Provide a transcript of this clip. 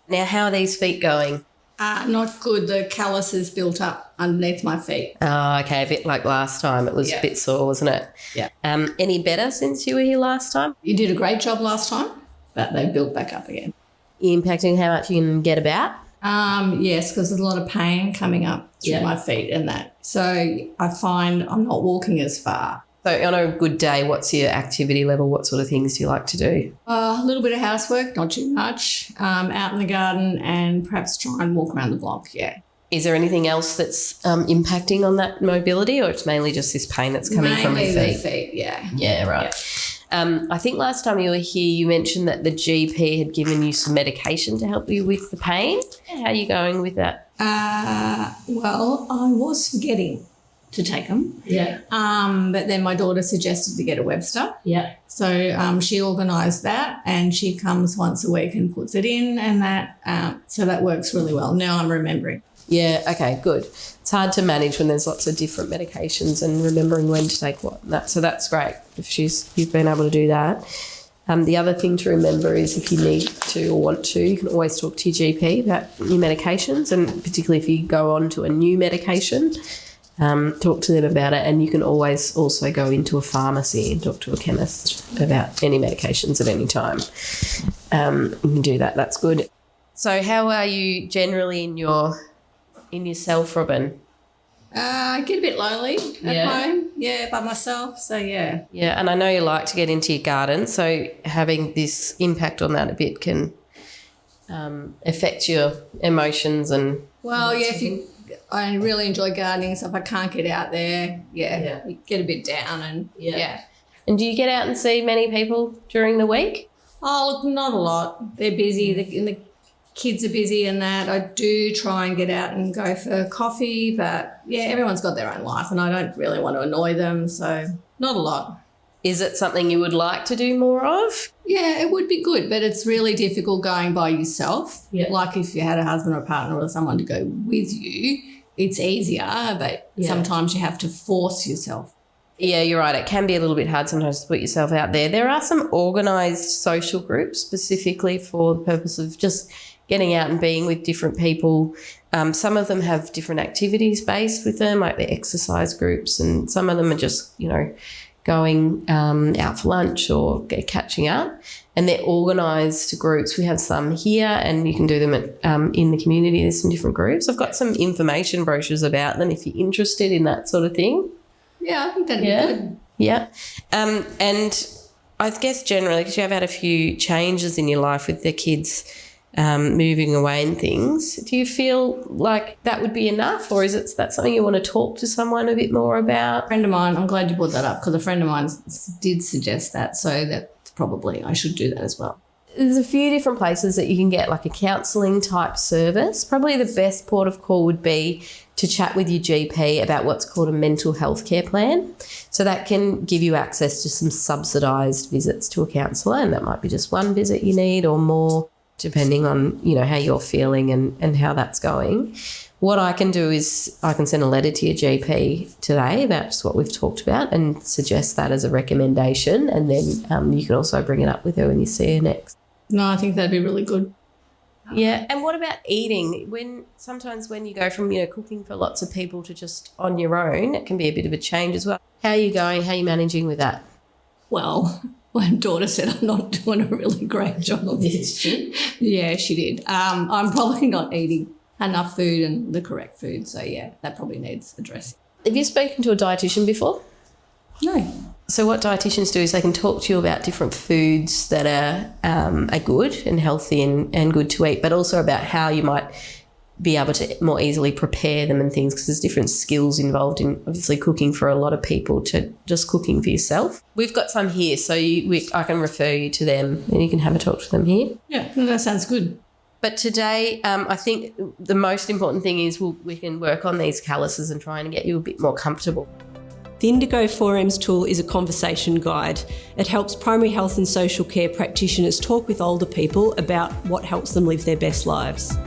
Now, how are these feet going? Not good. The callus is built up underneath my feet. Oh, okay, a bit like last time. It was a bit sore, wasn't it? Yeah. Any better since you were here last time? You did a great job last time, but they built back up again. Impacting how much you can get about? Yes, because there's a lot of pain coming up through my feet and that. So I find I'm not walking as far. So on a good day, what's your activity level? What sort of things do you like to do? A little bit of housework, not too much, out in the garden, and perhaps try and walk around the block, yeah. Is there anything else that's impacting on that mobility, or it's mainly just this pain that's coming from your feet? Mainly the feet, yeah. Yeah, right. Yeah. I think last time you were here, you mentioned that the GP had given you some medication to help you with the pain. How are you going with that? Well, I was forgetting to take them. Yeah. But then my daughter suggested to get a Webster. Yeah. So she organised that, and she comes once a week and puts it in, and that so that works really well. Now I'm remembering. Yeah, okay, good. It's hard to manage when there's lots of different medications and remembering when to take what. So that's great if you've been able to do that. The other thing to remember is if you need to or want to, you can always talk to your GP about your medications, and particularly if you go on to a new medication, talk to them about it. And you can always also go into a pharmacy and talk to a chemist about any medications at any time. You can do that. That's good. So how are you generally in yourself, Robin? I get a bit lonely at home, by myself, so yeah. Yeah, and I know you like to get into your garden, so having this impact on that a bit can affect your emotions and... Well, yeah, I really enjoy gardening, so if I can't get out there, you get a bit down and, And do you get out and see many people during the week? Oh, look, not a lot. They're busy, the kids are busy and that. I do try and get out and go for coffee, but, everyone's got their own life and I don't really want to annoy them, so not a lot. Is it something you would like to do more of? Yeah, it would be good, but it's really difficult going by yourself. Yeah. Like if you had a husband or a partner or someone to go with you, it's easier, but sometimes you have to force yourself. Yeah, you're right. It can be a little bit hard sometimes to put yourself out there. There are some organised social groups specifically for the purpose of just getting out and being with different people. Some of them have different activities based with them, like the exercise groups, and some of them are just, going out for lunch or catching up, and they're organised groups. We have some here and you can do them in the community. There's some different groups. I've got some information brochures about them if you're interested in that sort of thing. Yeah, I think that'd be good. Yeah. And I guess generally, because you have had a few changes in your life with the kids moving away and things, do you feel like that would be enough, or is that something you want to talk to someone a bit more about? A friend of mine, I'm glad you brought that up, because a friend of mine did suggest that, so that probably I should do that as well. There's a few different places that you can get like a counselling type service. Probably the best port of call would be to chat with your GP about what's called a mental health care plan. So that can give you access to some subsidised visits to a counsellor, and that might be just one visit you need or more, depending on, how you're feeling and how that's going. What I can do is I can send a letter to your GP today about just what we've talked about and suggest that as a recommendation, and then you can also bring it up with her when you see her next. No, I think that'd be really good. Yeah, and what about eating? Sometimes when you go from, cooking for lots of people to just on your own, it can be a bit of a change as well. How are you going? How are you managing with that? Well, my daughter said I'm not doing a really great job. Did she? Yeah, she did. I'm probably not eating enough food and the correct food. So, that probably needs addressing. Have you spoken to a dietitian before? No. So what dietitians do is they can talk to you about different foods that are good and healthy and good to eat, but also about how you might be able to more easily prepare them and things, because there's different skills involved in obviously cooking for a lot of people to just cooking for yourself. We've got some here, so I can refer you to them and you can have a talk to them here. Yeah, that sounds good. But today, I think the most important thing is we can work on these calluses and try and get you a bit more comfortable. The Indigo Forums tool is a conversation guide. It helps primary health and social care practitioners talk with older people about what helps them live their best lives.